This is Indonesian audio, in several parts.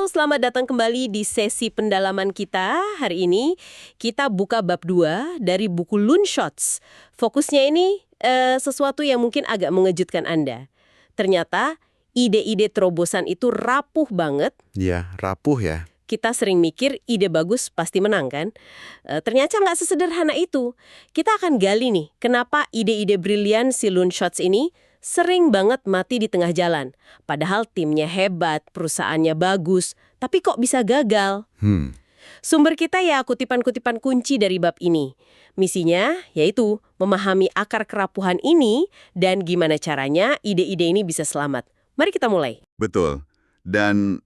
Halo, selamat datang kembali di sesi pendalaman kita. Hari ini kita buka bab 2 dari buku Loonshots. Fokusnya ini sesuatu yang mungkin agak mengejutkan Anda. Ternyata ide-ide terobosan itu rapuh banget. Ya, rapuh ya. Kita sering mikir ide bagus pasti menang kan? Ternyata nggak sesederhana itu. Kita akan gali nih, kenapa ide-ide brilian si Loonshots ini sering banget mati di tengah jalan. Padahal timnya hebat, perusahaannya bagus, tapi kok bisa gagal? Sumber kita ya kutipan-kutipan kunci dari bab ini. Misinya yaitu memahami akar kerapuhan ini dan gimana caranya ide-ide ini bisa selamat. Mari kita mulai. Betul. Dan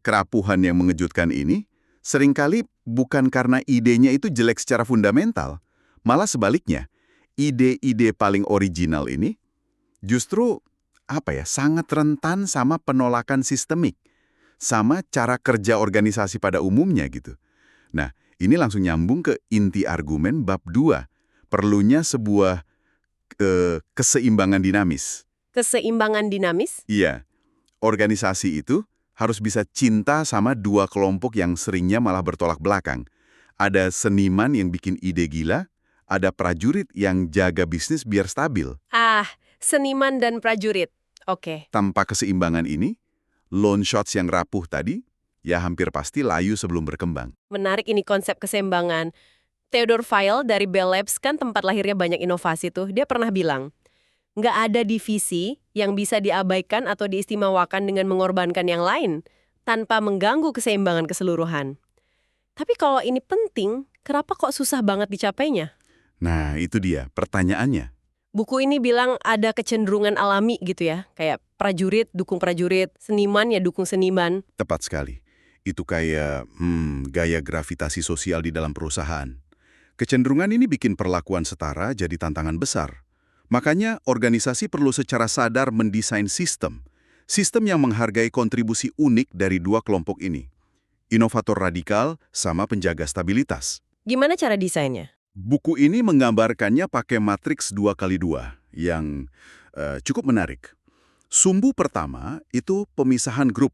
kerapuhan yang mengejutkan ini seringkali bukan karena idenya itu jelek secara fundamental. Malah sebaliknya, ide-ide paling original ini justru sangat rentan sama penolakan sistemik, sama cara kerja organisasi pada umumnya gitu. Nah, ini langsung nyambung ke inti argumen bab 2, perlunya sebuah keseimbangan dinamis. Keseimbangan dinamis? Iya, organisasi itu harus bisa cinta sama dua kelompok yang seringnya malah bertolak belakang. Ada seniman yang bikin ide gila, ada prajurit yang jaga bisnis biar stabil. Seniman dan prajurit. Oke. Tanpa keseimbangan ini, Loonshots yang rapuh tadi, ya hampir pasti layu sebelum berkembang. Menarik ini konsep keseimbangan. Theodore Weil dari Bell Labs kan tempat lahirnya banyak inovasi tuh. Dia pernah bilang, nggak ada divisi yang bisa diabaikan atau diistimewakan dengan mengorbankan yang lain tanpa mengganggu keseimbangan keseluruhan. Tapi kalau ini penting, kenapa kok susah banget dicapainya? Nah, itu dia pertanyaannya. Buku ini bilang ada kecenderungan alami gitu ya, kayak prajurit dukung prajurit, seniman ya dukung seniman. Tepat sekali. Itu kayak gaya gravitasi sosial di dalam perusahaan. Kecenderungan ini bikin perlakuan setara jadi tantangan besar. Makanya organisasi perlu secara sadar mendesain sistem yang menghargai kontribusi unik dari dua kelompok ini. Inovator radikal sama penjaga stabilitas. Gimana cara desainnya? Buku ini menggambarkannya pakai matriks 2x2 yang cukup menarik. Sumbu pertama itu pemisahan grup.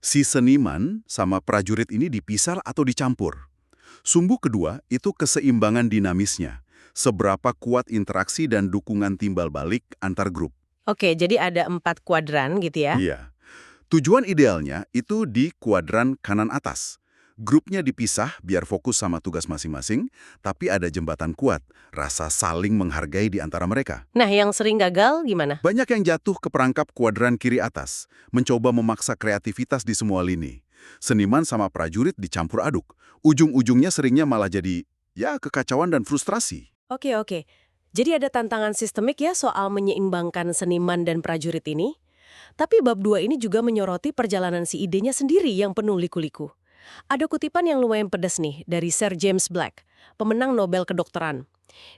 Si seniman sama prajurit ini dipisah atau dicampur. Sumbu kedua itu keseimbangan dinamisnya. Seberapa kuat interaksi dan dukungan timbal balik antar grup. Oke, jadi ada 4 kuadran gitu ya? Iya. Tujuan idealnya itu di kuadran kanan atas. Grupnya dipisah biar fokus sama tugas masing-masing, tapi ada jembatan kuat, rasa saling menghargai di antara mereka. Nah, yang sering gagal gimana? Banyak yang jatuh ke perangkap kuadran kiri atas, mencoba memaksa kreativitas di semua lini. Seniman sama prajurit dicampur aduk. Ujung-ujungnya seringnya malah jadi, kekacauan dan frustrasi. Oke. Jadi ada tantangan sistemik ya soal menyeimbangkan seniman dan prajurit ini. Tapi bab 2 ini juga menyoroti perjalanan si idenya sendiri yang penuh liku-liku. Ada kutipan yang lumayan pedas nih dari Sir James Black, pemenang Nobel kedokteran.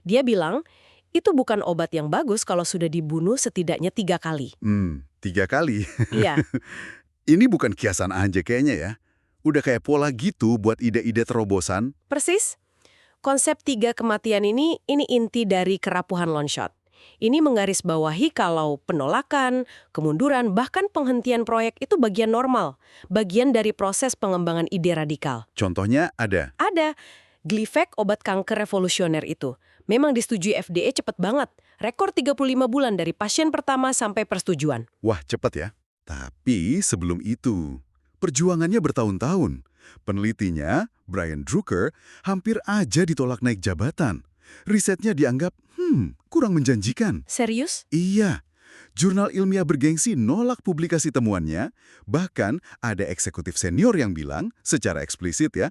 Dia bilang, itu bukan obat yang bagus kalau sudah dibunuh setidaknya 3 kali. 3 kali? Iya. Ini bukan kiasan aja kayaknya ya. Udah kayak pola gitu buat ide-ide terobosan. Persis. Konsep 3 kematian ini inti dari kerapuhan Loonshot. Ini menggarisbawahi kalau penolakan, kemunduran, bahkan penghentian proyek itu bagian normal. Bagian dari proses pengembangan ide radikal. Contohnya ada? Ada. Gleevec, obat kanker revolusioner itu. Memang disetujui FDA cepet banget. Rekor 35 bulan dari pasien pertama sampai persetujuan. Wah, cepet ya. Tapi sebelum itu, perjuangannya bertahun-tahun. Penelitinya, Brian Drucker, hampir aja ditolak naik jabatan. Risetnya dianggap, kurang menjanjikan. Serius? Iya. Jurnal ilmiah bergengsi nolak publikasi temuannya. Bahkan ada eksekutif senior yang bilang, secara eksplisit ya,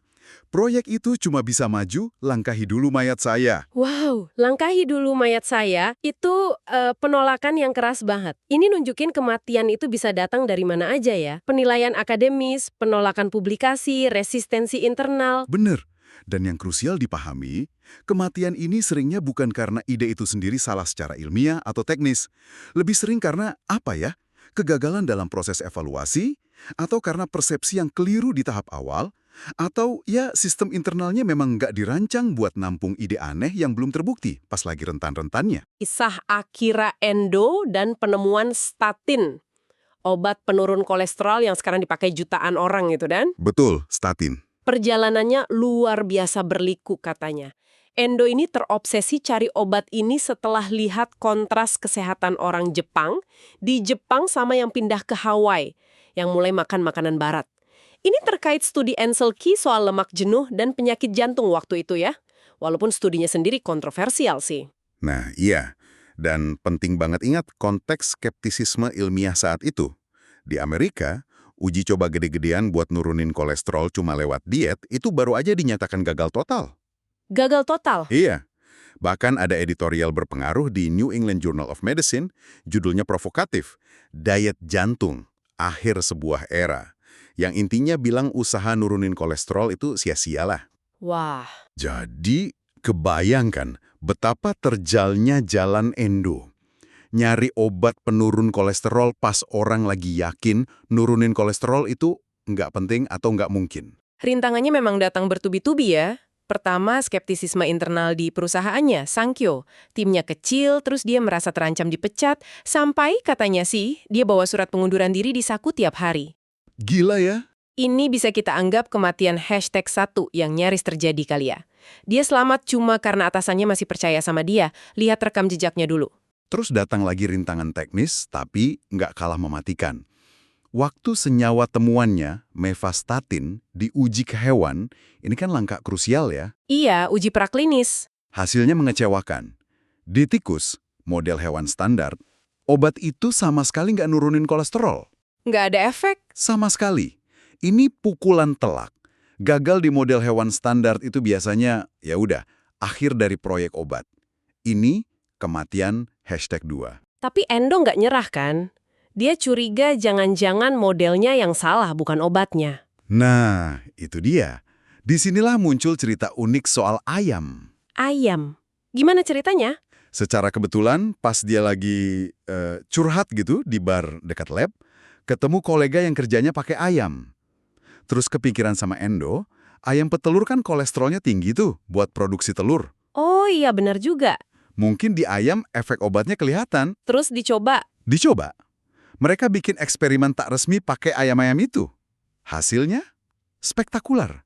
proyek itu cuma bisa maju, langkahi dulu mayat saya. Wow, langkahi dulu mayat saya, itu penolakan yang keras banget. Ini nunjukin kematian itu bisa datang dari mana aja ya. Penilaian akademis, penolakan publikasi, resistensi internal. Bener. Dan yang krusial dipahami, kematian ini seringnya bukan karena ide itu sendiri salah secara ilmiah atau teknis. Lebih sering karena kegagalan dalam proses evaluasi, atau karena persepsi yang keliru di tahap awal, atau sistem internalnya memang nggak dirancang buat nampung ide aneh yang belum terbukti pas lagi rentan-rentannya. Kisah Akira Endo dan penemuan statin. Obat penurun kolesterol yang sekarang dipakai jutaan orang itu, dan Betul, statin. perjalanannya luar biasa berliku katanya. Endo ini terobsesi cari obat ini setelah lihat kontras kesehatan orang Jepang di Jepang sama yang pindah ke Hawaii, yang mulai makan makanan barat. Ini terkait studi Ansel Keys soal lemak jenuh dan penyakit jantung waktu itu ya. Walaupun studinya sendiri kontroversial sih. Nah, iya. Dan penting banget ingat konteks skeptisisme ilmiah saat itu. Di Amerika, uji coba gede-gedean buat nurunin kolesterol cuma lewat diet itu baru aja dinyatakan gagal total. Gagal total. Iya. Bahkan ada editorial berpengaruh di New England Journal of Medicine, judulnya provokatif, Diet Jantung, Akhir Sebuah Era, yang intinya bilang usaha nurunin kolesterol itu sia-sialah. Wah, Jadi, kebayangkan betapa terjalnya jalan endo. Nyari obat penurun kolesterol pas orang lagi yakin nurunin kolesterol itu nggak penting atau nggak mungkin. rintangannya memang datang bertubi-tubi ya. Pertama, skeptisisme internal di perusahaannya, Sankyo. Timnya kecil, terus dia merasa terancam dipecat, sampai katanya sih, dia bawa surat pengunduran diri di saku tiap hari. Gila ya? Ini bisa kita anggap kematian #1 yang nyaris terjadi kali ya. Dia selamat cuma karena atasannya masih percaya sama dia. Lihat rekam jejaknya dulu. Terus datang lagi rintangan teknis, tapi nggak kalah mematikan. Waktu senyawa temuannya, mevastatin, diuji ke hewan, ini kan langkah krusial ya. Iya, uji praklinis. Hasilnya mengecewakan. Di tikus, model hewan standar, obat itu sama sekali nggak nurunin kolesterol. Nggak ada efek. Sama sekali. Ini pukulan telak. Gagal di model hewan standar itu biasanya, ya udah, akhir dari proyek obat. Ini kematian #2. Tapi Endo nggak nyerah kan? Dia curiga jangan-jangan modelnya yang salah, bukan obatnya. Nah, itu dia. Disinilah muncul cerita unik soal ayam. Ayam. Gimana ceritanya? Secara kebetulan, pas dia lagi curhat gitu di bar dekat lab, ketemu kolega yang kerjanya pakai ayam. Terus kepikiran sama Endo, ayam petelur kan kolesterolnya tinggi tuh buat produksi telur. Oh iya, benar juga. Mungkin di ayam efek obatnya kelihatan. Terus dicoba. Dicoba. Mereka bikin eksperimen tak resmi pakai ayam-ayam itu. Hasilnya? Spektakuler.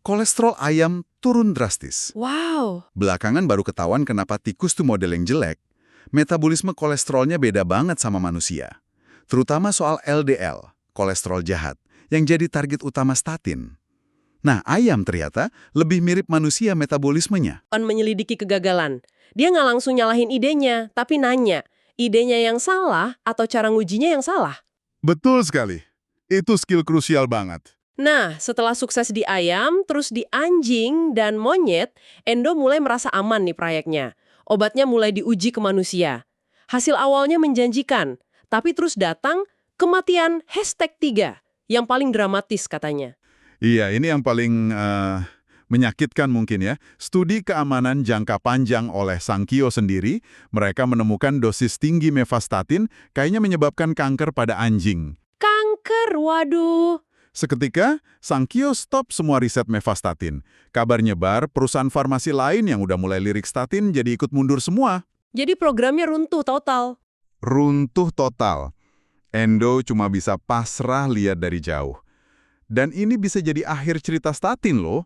Kolesterol ayam turun drastis. Wow. Belakangan baru ketahuan kenapa tikus tuh model yang jelek. Metabolisme kolesterolnya beda banget sama manusia. Terutama soal LDL, kolesterol jahat, yang jadi target utama statin. Nah, ayam ternyata lebih mirip manusia metabolismenya. Menyelidiki kegagalan. Dia nggak langsung nyalahin idenya, tapi nanya, idenya yang salah atau cara ngujinya yang salah? Betul sekali. Itu skill krusial banget. Nah, setelah sukses di ayam, terus di anjing dan monyet, Endo mulai merasa aman nih proyeknya. Obatnya mulai diuji ke manusia. Hasil awalnya menjanjikan, tapi terus datang kematian #3, yang paling dramatis katanya. Iya, ini yang paling menyakitkan mungkin ya. Studi keamanan jangka panjang oleh Sankyo sendiri, mereka menemukan dosis tinggi mevastatin kayaknya menyebabkan kanker pada anjing. Kanker, waduh. Seketika, Sankyo stop semua riset mevastatin. Kabar nyebar, perusahaan farmasi lain yang udah mulai lirik statin jadi ikut mundur semua. Jadi programnya runtuh total. Runtuh total. Endo cuma bisa pasrah lihat dari jauh. Dan ini bisa jadi akhir cerita statin loh.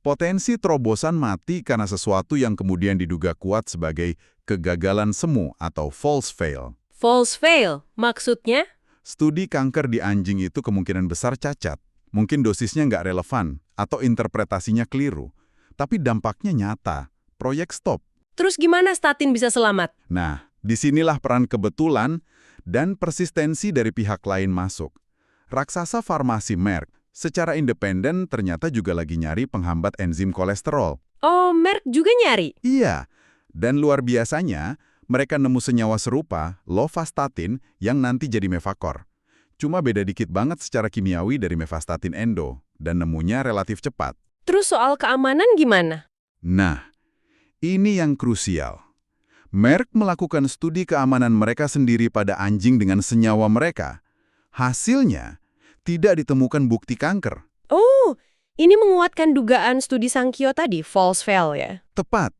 Potensi terobosan mati karena sesuatu yang kemudian diduga kuat sebagai kegagalan semu atau false fail. False fail, maksudnya? Studi kanker di anjing itu kemungkinan besar cacat. Mungkin dosisnya nggak relevan atau interpretasinya keliru. Tapi dampaknya nyata. Proyek stop. Terus gimana statin bisa selamat? Nah, disinilah peran kebetulan dan persistensi dari pihak lain masuk. Raksasa farmasi Merck secara independen ternyata juga lagi nyari penghambat enzim kolesterol. Oh, Merck juga nyari? Iya, dan luar biasanya mereka nemu senyawa serupa, lovastatin, yang nanti jadi Mevacor. Cuma beda dikit banget secara kimiawi dari mevastatin endo, dan nemunya relatif cepat. Terus soal keamanan gimana? Nah, ini yang krusial. Merck melakukan studi keamanan mereka sendiri pada anjing dengan senyawa mereka. Hasilnya, tidak ditemukan bukti kanker. Oh, ini menguatkan dugaan studi Sankyo tadi, false fail ya? Tepat.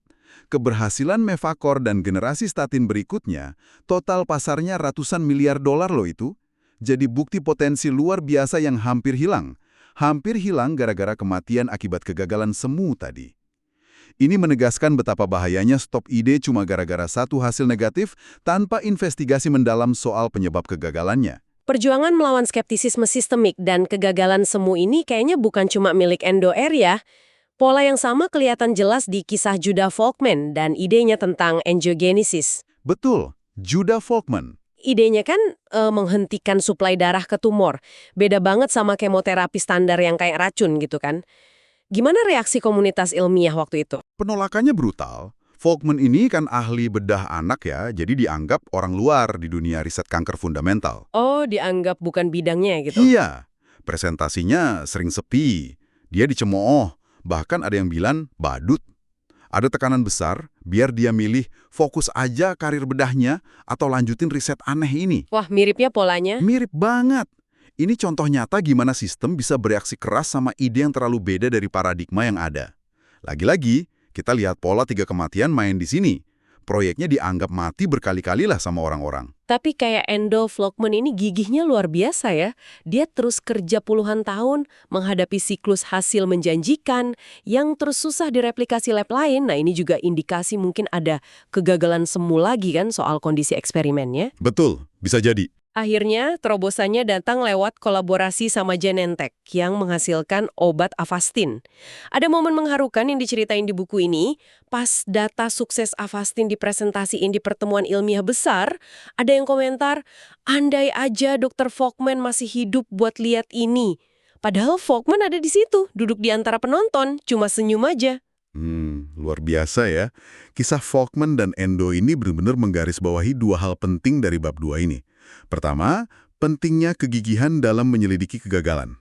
Keberhasilan Mevacor dan generasi statin berikutnya, total pasarnya ratusan miliar dolar loh itu. jadi bukti potensi luar biasa yang hampir hilang. Hampir hilang gara-gara kematian akibat kegagalan semu tadi. Ini menegaskan betapa bahayanya stop ide cuma gara-gara satu hasil negatif tanpa investigasi mendalam soal penyebab kegagalannya. Perjuangan melawan skeptisisme sistemik dan kegagalan semu ini kayaknya bukan cuma milik Endo R ya. Pola yang sama kelihatan jelas di kisah Judah Folkman dan idenya tentang angiogenesis. Betul, Judah Folkman. Idenya kan menghentikan suplai darah ke tumor. Beda banget sama kemoterapi standar yang kayak racun gitu kan. Gimana reaksi komunitas ilmiah waktu itu? Penolakannya brutal. Folkman ini kan ahli bedah anak ya, jadi dianggap orang luar di dunia riset kanker fundamental. Oh, dianggap bukan bidangnya gitu? Iya, presentasinya sering sepi. Dia dicemooh, bahkan ada yang bilang badut. Ada tekanan besar, biar dia milih fokus aja karir bedahnya atau lanjutin riset aneh ini. Wah, miripnya polanya. Mirip banget. Ini contoh nyata gimana sistem bisa bereaksi keras sama ide yang terlalu beda dari paradigma yang ada. Lagi-lagi, kita lihat pola 3 kematian main di sini. Proyeknya dianggap mati berkali-kali lah sama orang-orang. Tapi kayak Endo Folkman ini gigihnya luar biasa ya. Dia terus kerja puluhan tahun menghadapi siklus hasil menjanjikan yang terus susah direplikasi lab lain. Nah ini juga indikasi mungkin ada kegagalan semu lagi kan soal kondisi eksperimennya. Betul, bisa jadi. Akhirnya terobosannya datang lewat kolaborasi sama Genentech yang menghasilkan obat Avastin. Ada momen mengharukan yang diceritain di buku ini, pas data sukses Avastin dipresentasiin di pertemuan ilmiah besar, ada yang komentar, andai aja Dr. Folkman masih hidup buat lihat ini. Padahal Folkman ada di situ, duduk di antara penonton, cuma senyum aja. Luar biasa ya. Kisah Folkman dan Endo ini benar-benar menggarisbawahi 2 hal penting dari bab 2 ini. Pertama, pentingnya kegigihan dalam menyelidiki kegagalan.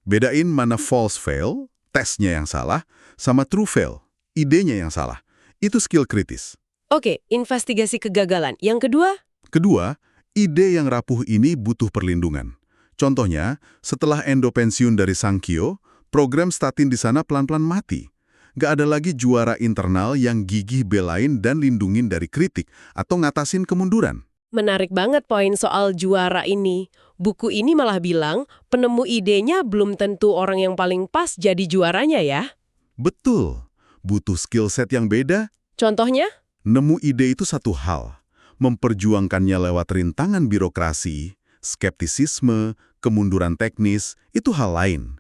Bedain mana false fail, tesnya yang salah, sama true fail, idenya yang salah. Itu skill kritis. Oke, investigasi kegagalan. Yang kedua? Kedua, ide yang rapuh ini butuh perlindungan. Contohnya, setelah Endo pensiun dari Sankyo, program statin di sana pelan-pelan mati. Nggak ada lagi juara internal yang gigih belain dan lindungin dari kritik atau ngatasin kemunduran. Menarik banget poin soal juara ini. Buku ini malah bilang, penemu idenya belum tentu orang yang paling pas jadi juaranya ya. Betul, butuh skill set yang beda. Contohnya? Nemu ide itu satu hal, memperjuangkannya lewat rintangan birokrasi, skeptisisme, kemunduran teknis, itu hal lain.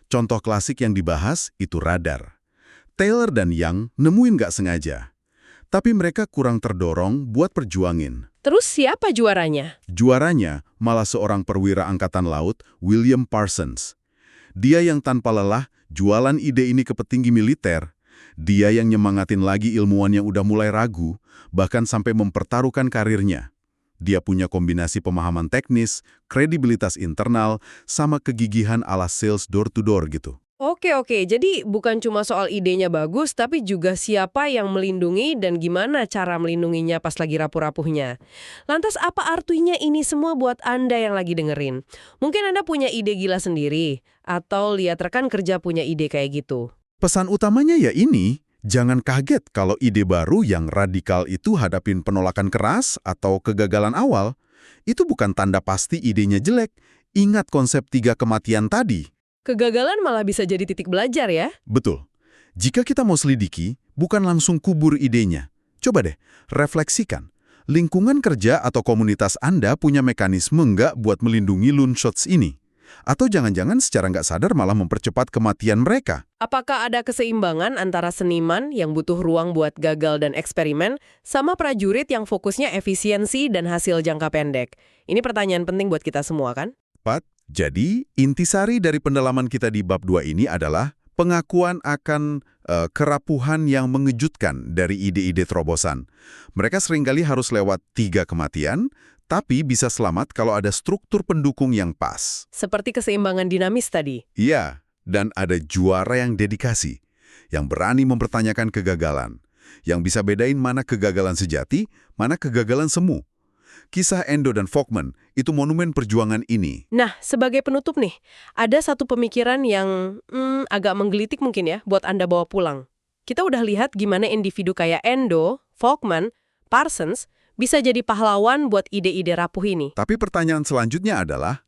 Contoh klasik yang dibahas itu radar. Taylor dan Young nemuin nggak sengaja. Tapi mereka kurang terdorong buat perjuangin. Terus siapa juaranya? Juaranya malah seorang perwira angkatan laut, William Parsons. Dia yang tanpa lelah jualan ide ini ke petinggi militer. Dia yang nyemangatin lagi ilmuwan yang udah mulai ragu, bahkan sampai mempertaruhkan karirnya. Dia punya kombinasi pemahaman teknis, kredibilitas internal, sama kegigihan ala sales door-to-door gitu. Oke, jadi bukan cuma soal idenya bagus, tapi juga siapa yang melindungi dan gimana cara melindunginya pas lagi rapuh-rapuhnya. Lantas apa artinya ini semua buat Anda yang lagi dengerin? Mungkin Anda punya ide gila sendiri, atau lihat rekan kerja punya ide kayak gitu. Pesan utamanya ya ini, jangan kaget kalau ide baru yang radikal itu hadapin penolakan keras atau kegagalan awal. Itu bukan tanda pasti idenya jelek. Ingat konsep 3 kematian tadi. Kegagalan malah bisa jadi titik belajar ya? Betul. Jika kita mau selidiki, bukan langsung kubur idenya. Coba deh, refleksikan. Lingkungan kerja atau komunitas Anda punya mekanisme nggak buat melindungi loonshots ini? Atau jangan-jangan secara nggak sadar malah mempercepat kematian mereka? Apakah ada keseimbangan antara seniman yang butuh ruang buat gagal dan eksperimen, sama prajurit yang fokusnya efisiensi dan hasil jangka pendek? Ini pertanyaan penting buat kita semua kan? Pat, jadi intisari dari pendalaman kita di bab 2 ini adalah pengakuan akan kerapuhan yang mengejutkan dari ide-ide terobosan. Mereka seringkali harus lewat 3 kematian, tapi bisa selamat kalau ada struktur pendukung yang pas. Seperti keseimbangan dinamis tadi. Iya, dan ada juara yang dedikasi, yang berani mempertanyakan kegagalan, yang bisa bedain mana kegagalan sejati, mana kegagalan semu. Kisah Endo dan Folkman itu monumen perjuangan ini. Nah, sebagai penutup nih, ada satu pemikiran yang agak menggelitik mungkin ya buat Anda bawa pulang. Kita udah lihat gimana individu kayak Endo, Folkman, Parsons bisa jadi pahlawan buat ide-ide rapuh ini. Tapi pertanyaan selanjutnya adalah,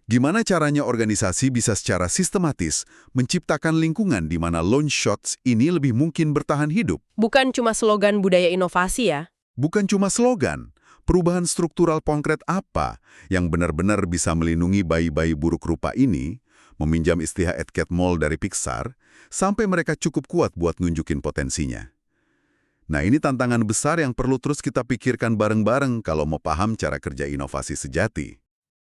gimana caranya organisasi bisa secara sistematis menciptakan lingkungan di mana Loan Shots ini lebih mungkin bertahan hidup? Bukan cuma slogan budaya inovasi ya. Bukan cuma slogan, perubahan struktural konkret apa yang benar-benar bisa melindungi bayi-bayi buruk rupa ini, meminjam istilah Ed Catmull dari Pixar, sampai mereka cukup kuat buat nunjukin potensinya. Nah, ini tantangan besar yang perlu terus kita pikirkan bareng-bareng kalau mau paham cara kerja inovasi sejati.